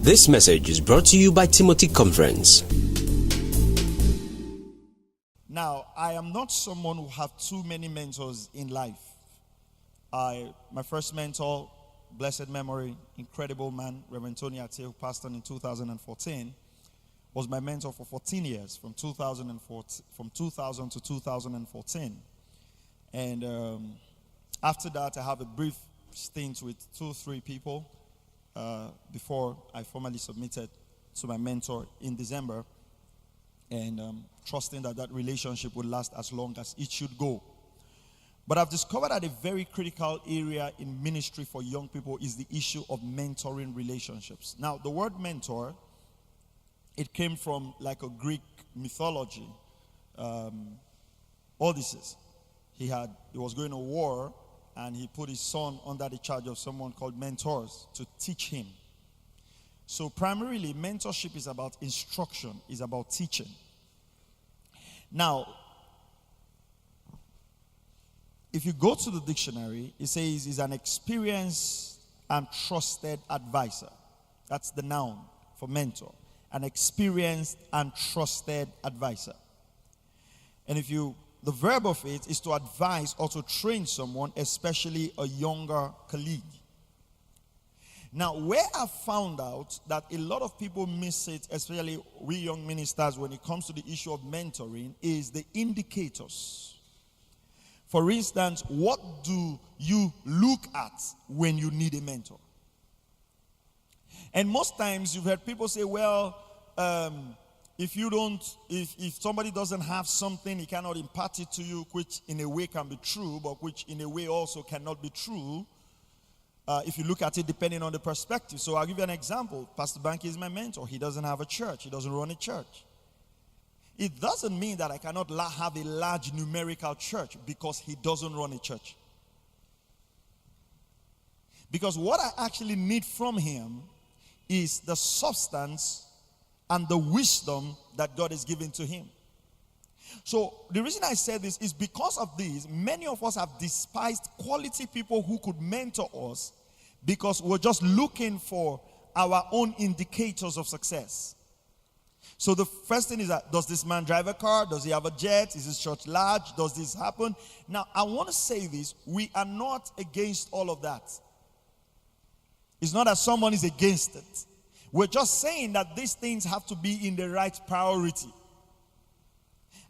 This message is brought to you by Timothy Conference. Now, I am not someone who have too many mentors in life. My first mentor, blessed memory, incredible man, Reverend Tony Ate, who passed on in 2014, was my mentor for 14 years, from 2000 to 2014. And after that, I have a brief stint with 2-3 people before I formally submitted to my mentor in December, and trusting that relationship would last as long as it should go. But I've discovered that a very critical area in ministry for young people is the issue of mentoring relationships. Now, the word mentor, it came from like a Greek mythology. Odysseus, he was going to war, and he put his son under the charge of someone called mentors to teach him. So primarily, mentorship is about instruction, is about teaching. Now, if you go to the dictionary, it says he's an experienced and trusted advisor. That's the noun for mentor. An experienced and trusted advisor. And the verb of it is to advise or to train someone, especially a younger colleague. Now, where I found out that a lot of people miss it, especially we young ministers, when it comes to the issue of mentoring, is the indicators. For instance, what do you look at when you need a mentor? And most times you've heard people say, well, if somebody doesn't have something, he cannot impart it to you, which in a way can be true, but which in a way also cannot be true, if you look at it depending on the perspective. So I'll give you an example. Pastor Banky is my mentor. He doesn't have a church. He doesn't run a church. It doesn't mean that I cannot have a large numerical church because he doesn't run a church. Because what I actually need from him is the substance and the wisdom that God has given to him. So the reason I say this is because of this, many of us have despised quality people who could mentor us because we're just looking for our own indicators of success. So the first thing is that, does this man drive a car? Does he have a jet? Is his church large? Does this happen? Now, I want to say this. We are not against all of that. It's not that someone is against it. We're just saying that these things have to be in the right priority.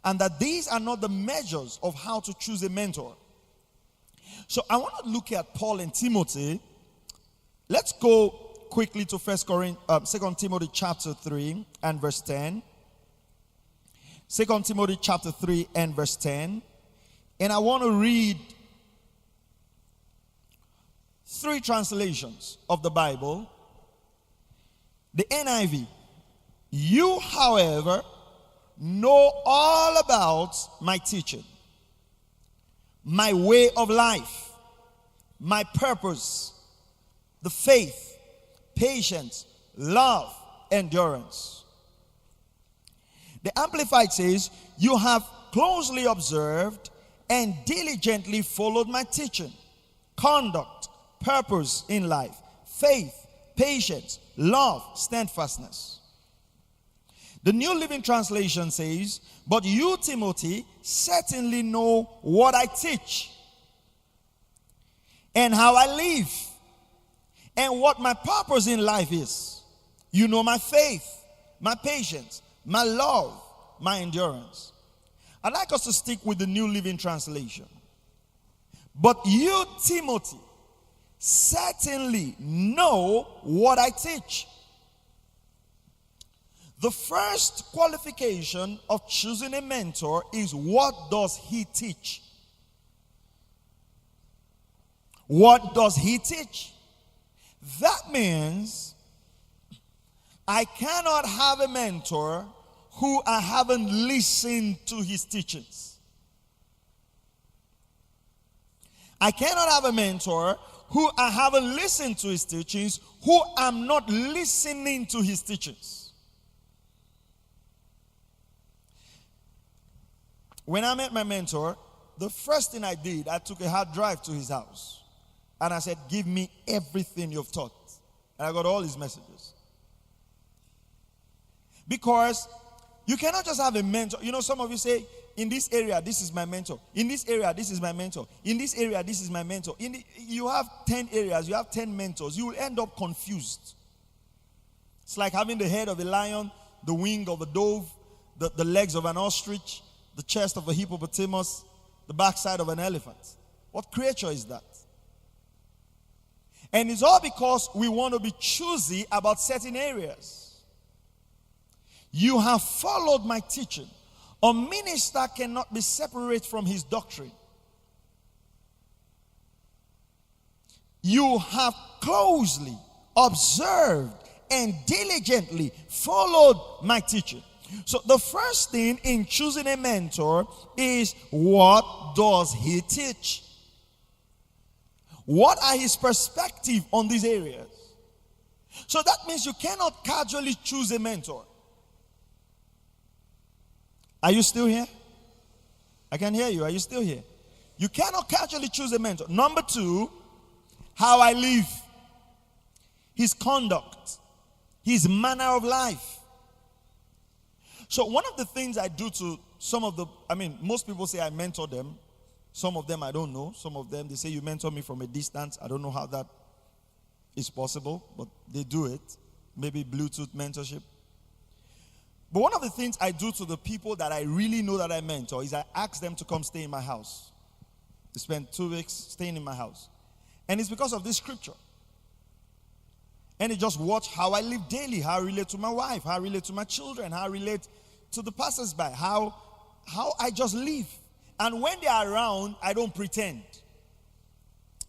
And that these are not the measures of how to choose a mentor. So I want to look at Paul and Timothy. Let's go quickly to 2 Timothy chapter 3 and verse 10. 2 Timothy chapter 3 and verse 10. And I want to read 3 translations of the Bible. The NIV. You, however, know all about my teaching, my way of life, my purpose, the faith, patience, love, endurance. The Amplified says, you have closely observed and diligently followed my teaching, conduct, purpose in life, faith, patience, love, steadfastness. The New Living Translation says, but you, Timothy, certainly know what I teach and how I live and what my purpose in life is. You know my faith, my patience, my love, my endurance. I'd like us to stick with the New Living Translation. But you, Timothy, certainly know what I teach. The first qualification of choosing a mentor is, what does he teach? What does he teach? That means I cannot have a mentor who I haven't listened to his teachings. I cannot have a mentor who I haven't listened to his teachings, who I'm not listening to his teachings. When I met my mentor, the first thing I did, I took a hard drive to his house. And I said, give me everything you've taught. And I got all his messages. Because you cannot just have a mentor. You know, some of you say, in this area, this is my mentor. In this area, this is my mentor. In this area, this is my mentor. You have 10 areas, you have 10 mentors. You will end up confused. It's like having the head of a lion, the wing of a dove, the legs of an ostrich, the chest of a hippopotamus, the backside of an elephant. What creature is that? And it's all because we want to be choosy about certain areas. You have followed my teaching. A minister cannot be separate from his doctrine. You have closely observed and diligently followed my teaching. So the first thing in choosing a mentor is, what does he teach? What are his perspective on these areas? So that means you cannot casually choose a mentor. Are you still here? I can hear you. Are you still here? You cannot casually choose a mentor. Number two, how I live, his conduct, his manner of life. So one of the things I do to some of the, most people say I mentor them. Some of them I don't know. Some of them, they say you mentor me from a distance. I don't know how that is possible, but they do it. Maybe Bluetooth mentorship. But one of the things I do to the people that I really know that I mentor is I ask them to come stay in my house. They spend 2 weeks staying in my house. And it's because of this scripture. And they just watch how I live daily, how I relate to my wife, how I relate to my children, how I relate to the passersby, how I just live. And when they are around, I don't pretend.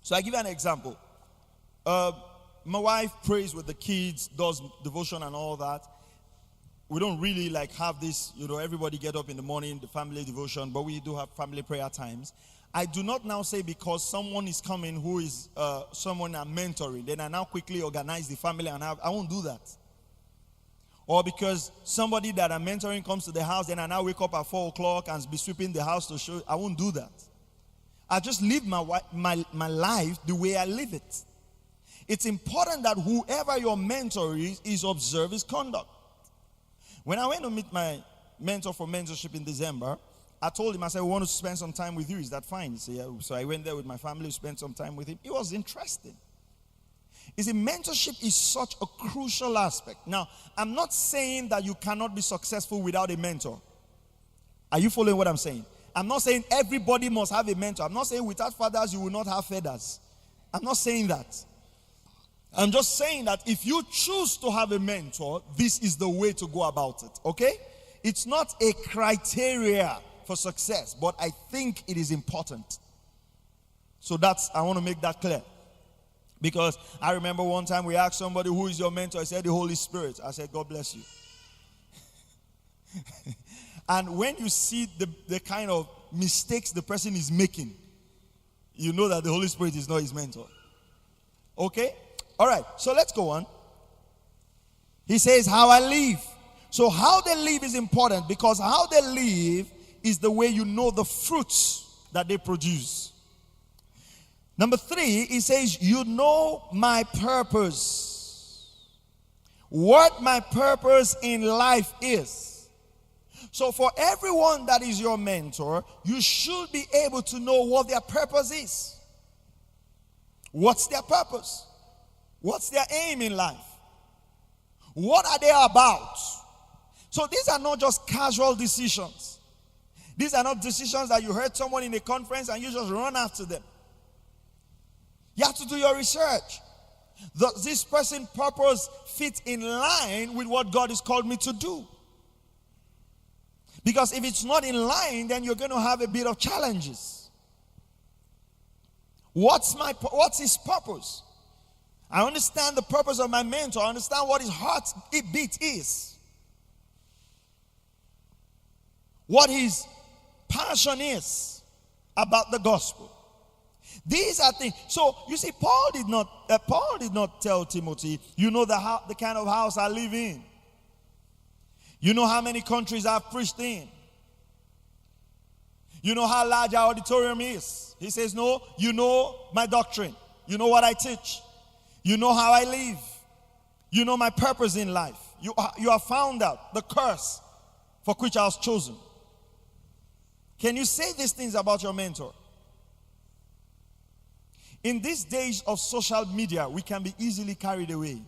So I give you an example. My wife prays with the kids, does devotion and all that. We don't really have this, everybody get up in the morning, the family devotion, but we do have family prayer times. I do not now say because someone is coming who is someone I'm mentoring, then I now quickly organize the family and I won't do that. Or because somebody that I'm mentoring comes to the house, then I now wake up at 4 o'clock and be sweeping the house to show. I won't do that. I just live my life the way I live it. It's important that whoever your mentor is observe his conduct. When I went to meet my mentor for mentorship in December, I told him, I said, we want to spend some time with you. Is that fine? He said, yeah. So I went there with my family, spent some time with him. It was interesting. You see, mentorship is such a crucial aspect. Now, I'm not saying that you cannot be successful without a mentor. Are you following what I'm saying? I'm not saying everybody must have a mentor. I'm not saying without fathers you will not have feathers. I'm not saying that. I'm just saying that if you choose to have a mentor, this is the way to go about it, okay? It's not a criteria for success, but I think it is important. So I want to make that clear. Because I remember one time we asked somebody, who is your mentor? I said, the Holy Spirit. I said, God bless you. And when you see the kind of mistakes the person is making, you know that the Holy Spirit is not his mentor. Okay? All right, so let's go on. He says, how I live. So how they live is important because how they live is the way you know the fruits that they produce. Number 3, he says, you know my purpose. What my purpose in life is. So for everyone that is your mentor, you should be able to know what their purpose is. What's their purpose? What's their aim in life? What are they about? So these are not just casual decisions. These are not decisions that you heard someone in a conference and you just run after them. You have to do your research. Does this person's purpose fit in line with what God has called me to do? Because if it's not in line, then you're going to have a bit of challenges. What's his purpose? I understand the purpose of my mentor. I understand what his heartbeat is. What his passion is about the gospel. These are things. So you see, Paul did not tell Timothy, you know the kind of house I live in. You know how many countries I've preached in. You know how large our auditorium is. He says, no, you know my doctrine. You know what I teach. You know how I live. You know my purpose in life. You have found out the curse for which I was chosen. Can you say these things about your mentor? In these days of social media, we can be easily carried away.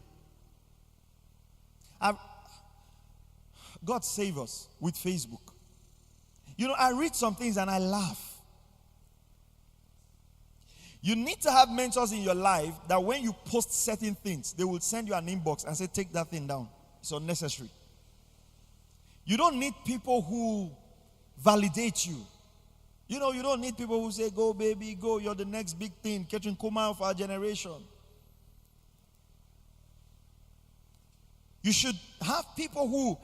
God save us with Facebook. You know, I read some things and I laugh. You need to have mentors in your life that when you post certain things, they will send you an inbox and say, take that thing down. It's unnecessary. You don't need people who validate you. You know, you don't need people who say, go baby, go, you're the next big thing, catching coma of our generation. You should have people who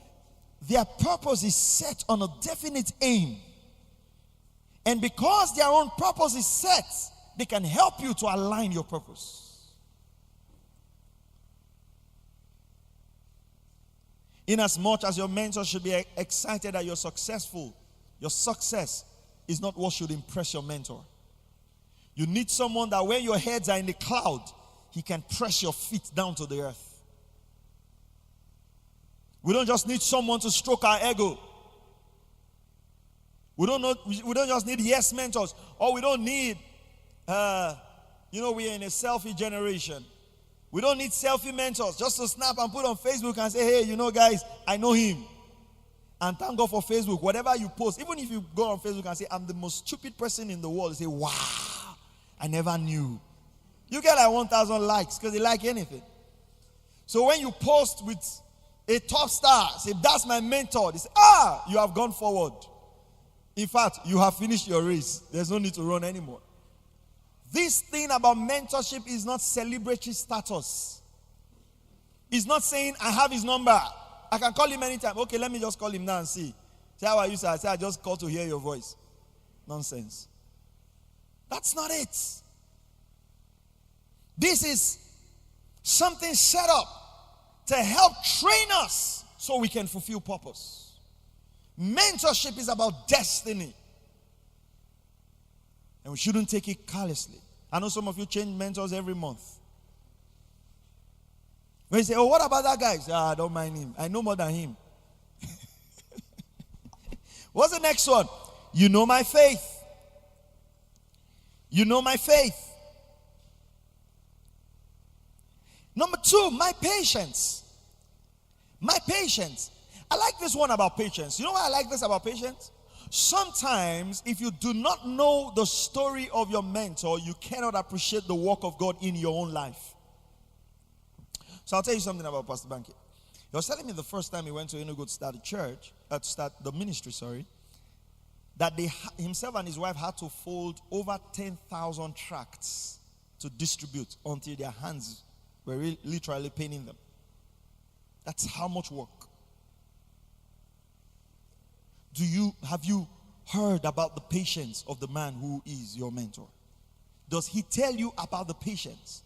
their purpose is set on a definite aim. And because their own purpose is set, they can help you to align your purpose. Inasmuch as your mentor should be excited that you're successful, your success is not what should impress your mentor. You need someone that when your heads are in the cloud, he can press your feet down to the earth. We don't just need someone to stroke our ego. We don't just need yes mentors. Or we don't need, we are in a selfie generation. We don't need selfie mentors just to snap and put on Facebook and say, hey, guys, I know him. And thank God for Facebook. Whatever you post, even if you go on Facebook and say, I'm the most stupid person in the world, you say, wow, I never knew. You get like 1,000 likes because they like anything. So when you post with a top star, say, that's my mentor, they say, you have gone forward. In fact, you have finished your race. There's no need to run anymore. This thing about mentorship is not celebratory status. It's not saying, I have his number. I can call him anytime. Okay, let me just call him now and see. Say, how are you, sir? I say, I just called to hear your voice. Nonsense. That's not it. This is something set up to help train us so we can fulfill purpose. Mentorship is about destiny. And we shouldn't take it carelessly. I know some of you change mentors every month. When you say, oh, what about that guy? Say, I don't mind him. I know more than him. What's the next one? You know my faith. You know my faith. Number 2, my patience. My patience. I like this one about patience. You know why I like this about patience? Sometimes, if you do not know the story of your mentor, you cannot appreciate the work of God in your own life. So I'll tell you something about Pastor Banky. He was telling me the first time he went to Enugu to start the ministry, that himself and his wife had to fold over 10,000 tracts to distribute until their hands were literally paining them. That's how much work. Have you heard about the patience of the man who is your mentor? Does he tell you about the patience?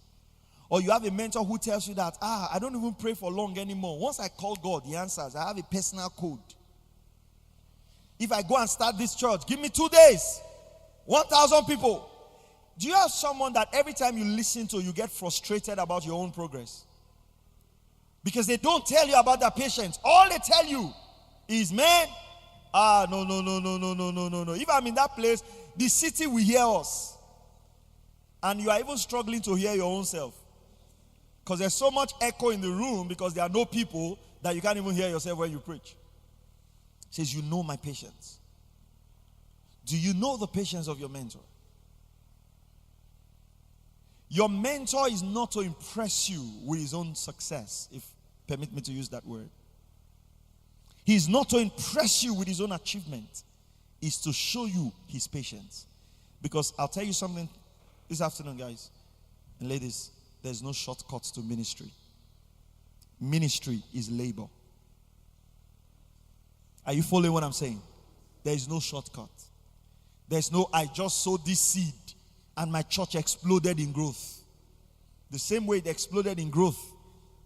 Or you have a mentor who tells you that, I don't even pray for long anymore. Once I call God, he answers. I have a personal code. If I go and start this church, give me 2 days, 1,000 people. Do you have someone that every time you listen to, you get frustrated about your own progress? Because they don't tell you about their patience. All they tell you is, man, no. If I'm in that place, the city will hear us. And you are even struggling to hear your own self. Because there's so much echo in the room because there are no people that you can't even hear yourself when you preach. It says, you know my patience. Do you know the patience of your mentor? Your mentor is not to impress you with his own success, if permit me to use that word. He's not to impress you with his own achievement. It's to show you his patience. Because I'll tell you something this afternoon, guys and ladies. There's no shortcut to ministry. Ministry is labor. Are you following what I'm saying? There is no shortcut. There's no, I just sowed this seed and my church exploded in growth. The same way it exploded in growth,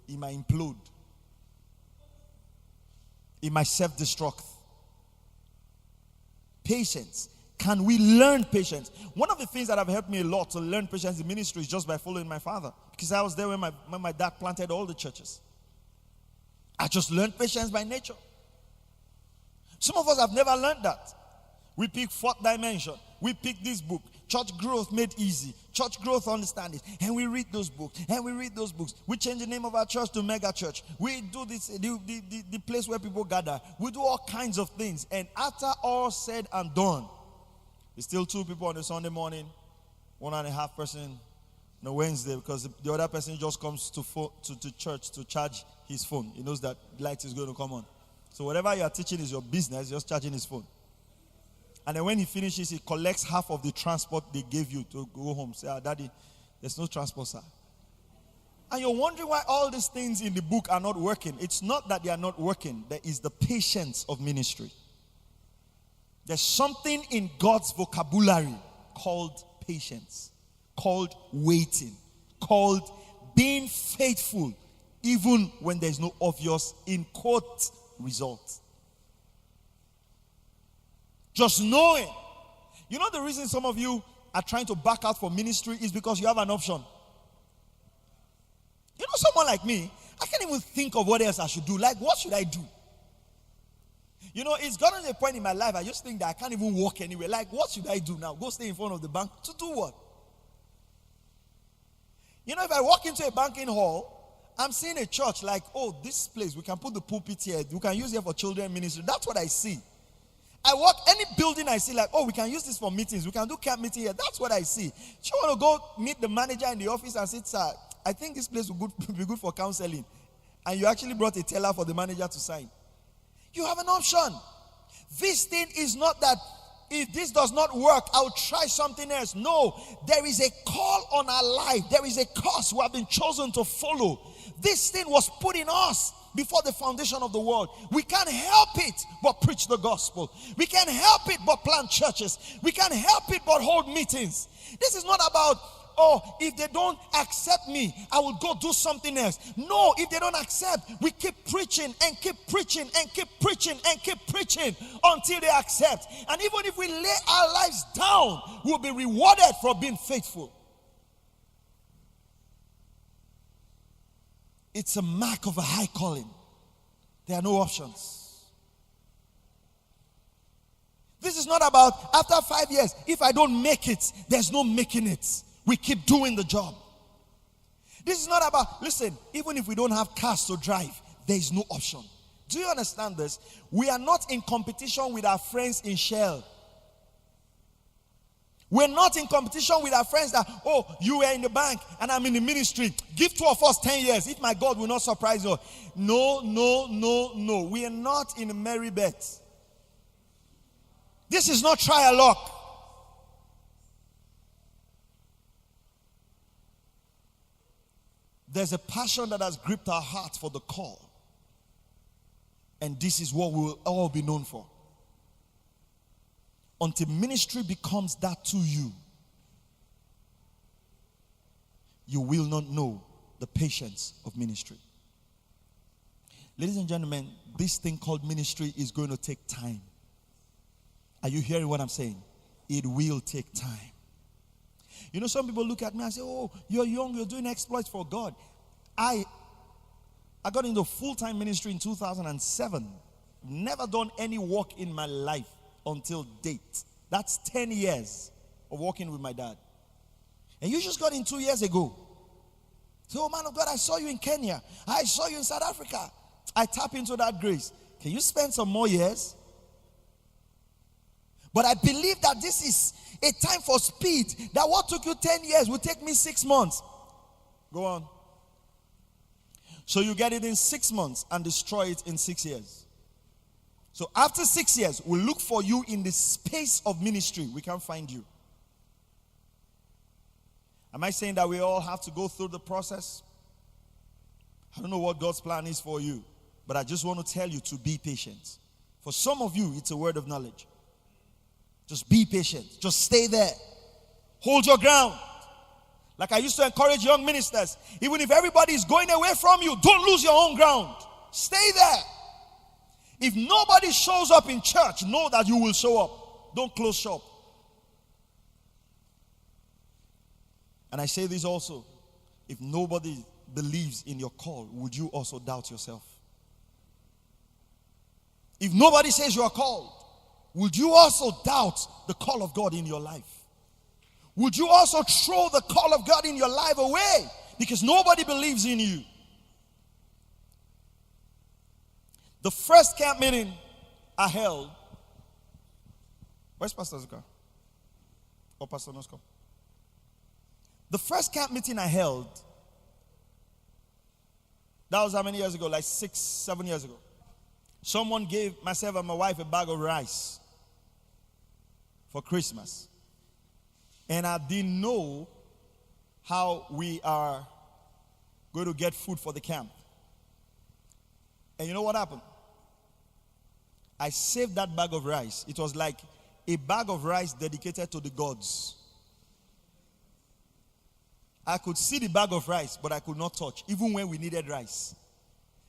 it might implode. It might self-destruct. Patience. Can we learn patience? One of the things that have helped me a lot to learn patience in ministry is just by following my father. Because I was there when my dad planted all the churches. I just learned patience by nature. Some of us have never learned that. We pick Fourth Dimension. We pick this book, Church Growth Made Easy, Church Growth Understanding, and we read those books, and we read those books. We change the name of our church to Mega Church. We do this, the place where people gather. We do all kinds of things. And after all said and done, there's still 2 people on a Sunday morning, 1.5 person on a Wednesday, because the other person just comes to church to charge his phone. He knows that light is going to come on. So whatever you are teaching is your business, just charging his phone. And then when he finishes, he collects half of the transport they gave you to go home. Say, Daddy, there's no transport, sir. And you're wondering why all these things in the book are not working. It's not that they are not working. There is the patience of ministry. There's something in God's vocabulary called patience, called waiting, called being faithful, even when there's no obvious, in quote, result. Just knowing. You know the reason some of you are trying to back out for ministry is because you have an option. You know, someone like me, I can't even think of what else I should do. Like, what should I do? You know, it's gotten to a point in my life, I just think that I can't even walk anywhere. Like, what should I do now? Go stay in front of the bank? To do what? You know, if I walk into a banking hall, I'm seeing a church like, oh, this place, we can put the pulpit here. We can use it for children ministry. That's what I see. I walk any building I see like, oh, we can use this for meetings. We can do camp meeting here. That's what I see. Do you want to go meet the manager in the office and say, sir, I think this place would be good for counseling. And you actually brought a teller for the manager to sign. You have an option. This thing is not that if this does not work, I'll try something else. No, there is a call on our life. There is a cause we have been chosen to follow. This thing was put in us before the foundation of the world. We can't help it but preach the gospel. We can't help it but plant churches. We can't help it but hold meetings. This is not about, oh, if they don't accept me, I will go do something else. No, if they don't accept, we keep preaching and keep preaching and keep preaching and keep preaching until they accept. And even if we lay our lives down, we'll be rewarded for being faithful. It's a mark of a high calling. There are no options. This is not about after 5 years, if I don't make it, there's no making it. We keep doing the job. This is not about, listen, even if we don't have cars to drive, there is no option. Do you understand this? We are not in competition with our friends in Shell. We're not in competition with our friends that, oh, you were in the bank and I'm in the ministry. Give 2 of us 10 years. If my God will not surprise you. No. We are not in a merry bet. This is not trial luck. There's a passion that has gripped our heart for the call. And this is what we will all be known for. Until ministry becomes that to you, you will not know the patience of ministry. Ladies and gentlemen, this thing called ministry is going to take time. Are you hearing what I'm saying? It will take time. You know, some people look at me and say, oh, you're young, you're doing exploits for God. I got into full-time ministry in 2007. Never done any work in my life until date. That's 10 years of working with my dad. And you just got in 2 years ago. So, oh man of God, I saw you in Kenya. I saw you in South Africa. I tap into that grace. Can you spend some more years? But I believe that this is a time for speed. That what took you 10 years will take me 6 months. Go on. So you get it in 6 months and destroy it in 6 years. So after 6 years, we'll look for you in the space of ministry. We can't find you. Am I saying that we all have to go through the process? I don't know what God's plan is for you, but I just want to tell you to be patient. For some of you, it's a word of knowledge. Just be patient. Just stay there. Hold your ground. Like I used to encourage young ministers, even if everybody is going away from you, don't lose your own ground. Stay there. If nobody shows up in church, know that you will show up. Don't close shop. And I say this also. If nobody believes in your call, would you also doubt yourself? If nobody says you are called, would you also doubt the call of God in your life? Would you also throw the call of God in your life away because nobody believes in you? The first camp meeting I held, where's Pastor Zuka? Or Pastor Nosko? The first camp meeting I held, that was how many years ago? Like 6, 7 years ago. Someone gave myself and my wife a bag of rice for Christmas. And I didn't know how we are going to get food for the camp. And you know what happened? I saved that bag of rice. It was like a bag of rice dedicated to the gods. I could see the bag of rice, but I could not touch, even when we needed rice.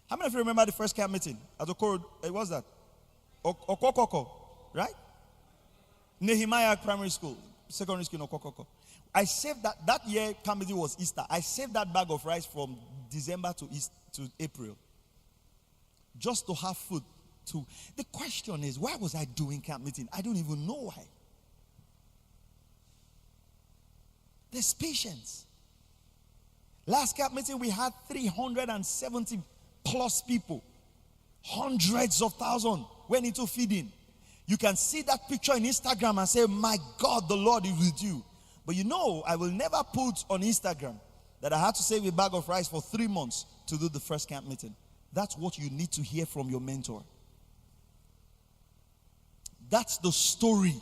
How many of you remember the first camp meeting? At Okoro, what was that? Okokoko, right? Nehemiah Primary School, Secondary School in Okokoko. I saved that year camp meeting was Easter. I saved that bag of rice from December to April. Just to have food. The question is, why was I doing camp meeting? I don't even know why. There's patience. Last camp meeting we had 370 plus people. Hundreds of thousands went into feeding. You can see that picture in Instagram and say, my God, the Lord is with you. But you know, I will never put on Instagram that I had to save a bag of rice for 3 months to do the first camp meeting. That's what you need to hear from your mentor. That's the story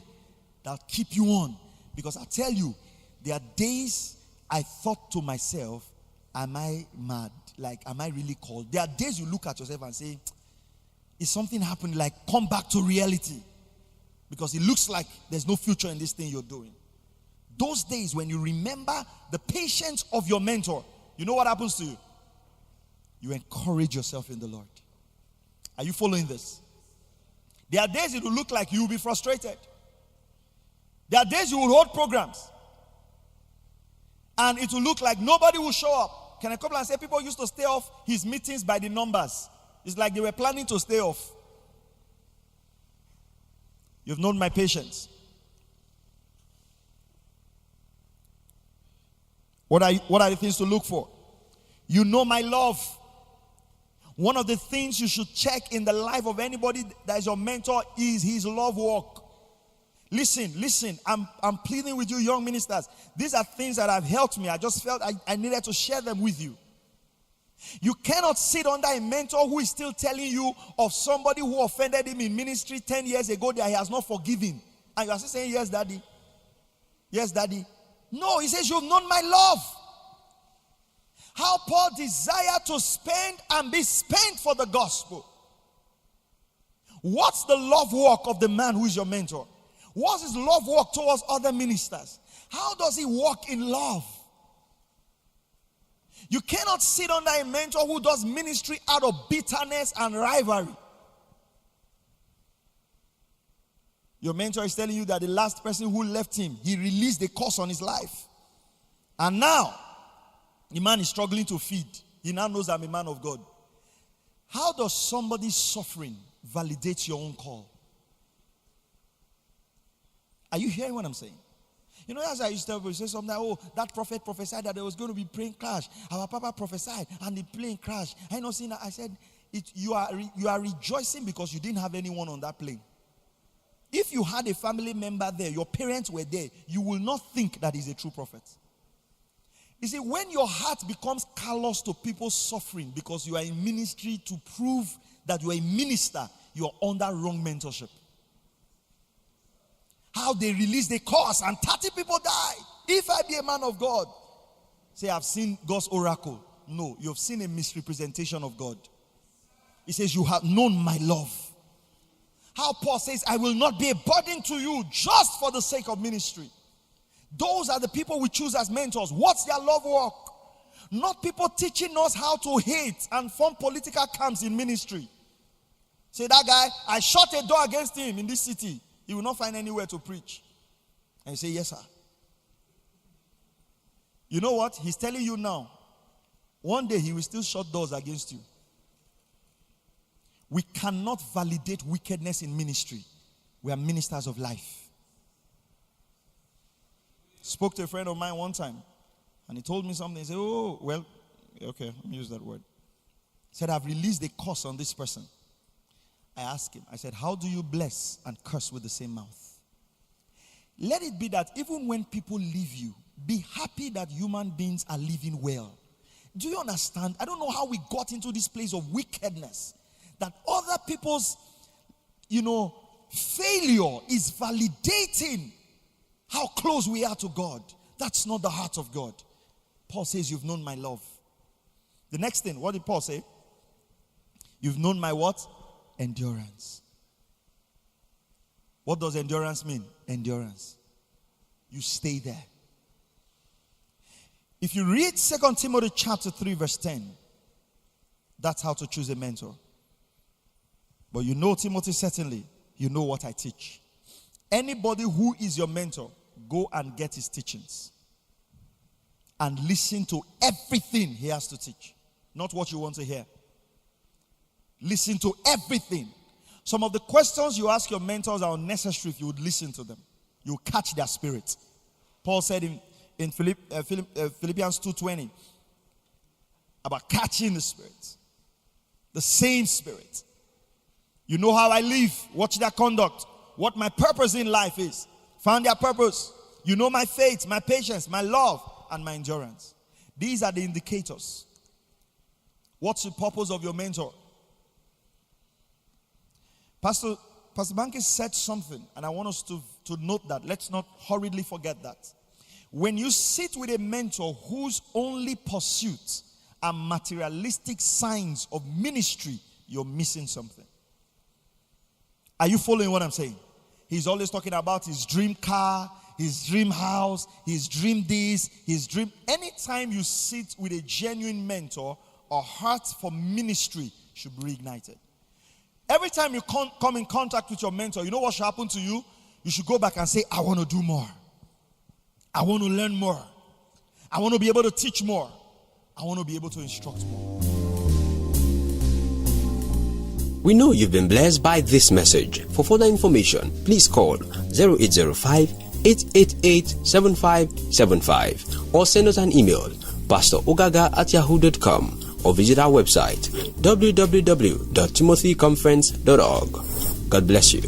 that'll keep you on. Because I tell you, there are days I thought to myself, am I mad? Like, am I really called? There are days you look at yourself and say, is something happening? Like, come back to reality. Because it looks like there's no future in this thing you're doing. Those days when you remember the patience of your mentor, you know what happens to you? You encourage yourself in the Lord. Are you following this? There are days it will look like you will be frustrated. There are days you will hold programs and it will look like nobody will show up. Can I come and say people used to stay off his meetings by the numbers? It's like they were planning to stay off. You've known my patience. What are the things to look for? You know my love. One of the things you should check in the life of anybody that is your mentor is his love walk. Listen. I'm pleading with you, young ministers. These are things that have helped me. I just felt I needed to share them with you. You cannot sit under a mentor who is still telling you of somebody who offended him in ministry 10 years ago that he has not forgiven. And you are still saying, yes, daddy. Yes, daddy. No, he says, you've known my love. How Paul desired to spend and be spent for the gospel. What's the love walk of the man who is your mentor? What's his love walk towards other ministers? How does he walk in love? You cannot sit under a mentor who does ministry out of bitterness and rivalry. Your mentor is telling you that the last person who left him, he released a curse on his life. And now, the man is struggling to feed. He now knows I'm a man of God. How does somebody's suffering validate your own call? Are you hearing what I'm saying? You know, as I used to tell people, say something like, oh, that prophet prophesied that there was going to be plane crash. Our papa prophesied and the plane crashed. I know, seeing that. I said, you are rejoicing because you didn't have anyone on that plane. If you had a family member there, your parents were there, you will not think that he's a true prophet. You see, when your heart becomes callous to people's suffering because you are in ministry to prove that you are a minister, you are under wrong mentorship. How they release the curse and 30 people die. If I be a man of God, say I've seen God's oracle. No, you've seen a misrepresentation of God. He says you have known my love. How Paul says I will not be a burden to you just for the sake of ministry. Those are the people we choose as mentors. What's their love walk? Not people teaching us how to hate and form political camps in ministry. Say that guy, I shut a door against him in this city. He will not find anywhere to preach. And you say, yes, sir. You know what? He's telling you now. One day he will still shut doors against you. We cannot validate wickedness in ministry. We are ministers of life. Spoke to a friend of mine one time, and he told me something. He said, oh, well, okay, let me use that word. He said, I've released a curse on this person. I asked him, I said, how do you bless and curse with the same mouth? Let it be that even when people leave you, be happy that human beings are living well. Do you understand? I don't know how we got into this place of wickedness. That other people's, failure is validating how close we are to God. That's not the heart of God. Paul says, you've known my love. The next thing, what did Paul say? You've known my what? Endurance. What does endurance mean? Endurance. You stay there. If you read 2 Timothy chapter 3 verse 10, that's how to choose a mentor. But you know, Timothy, certainly, you know what I teach. Anybody who is your mentor, go and get his teachings. And listen to everything he has to teach. Not what you want to hear. Listen to everything. Some of the questions you ask your mentors are unnecessary if you would listen to them. You will catch their spirit. Paul said in Philippians 2:20 about catching the spirit. The same spirit. You know how I live. Watch their conduct. What my purpose in life is. Found their purpose. You know my faith, my patience, my love, and my endurance. These are the indicators. What's the purpose of your mentor? Pastor Banky said something, and I want us to note that. Let's not hurriedly forget that. When you sit with a mentor whose only pursuit are materialistic signs of ministry, you're missing something. Are you following what I'm saying? He's always talking about his dream car, his dream house, his dream this, his dream. Anytime you sit with a genuine mentor, a heart for ministry should be reignited. Every time you come in contact with your mentor, you know what should happen to you? You should go back and say, I want to do more. I want to learn more. I want to be able to teach more. I want to be able to instruct more. We know you've been blessed by this message. For further information, please call 0805-888-7575 or send us an email, pasterogaga@yahoo.com, or visit our website, www.timothyconference.org. God bless you.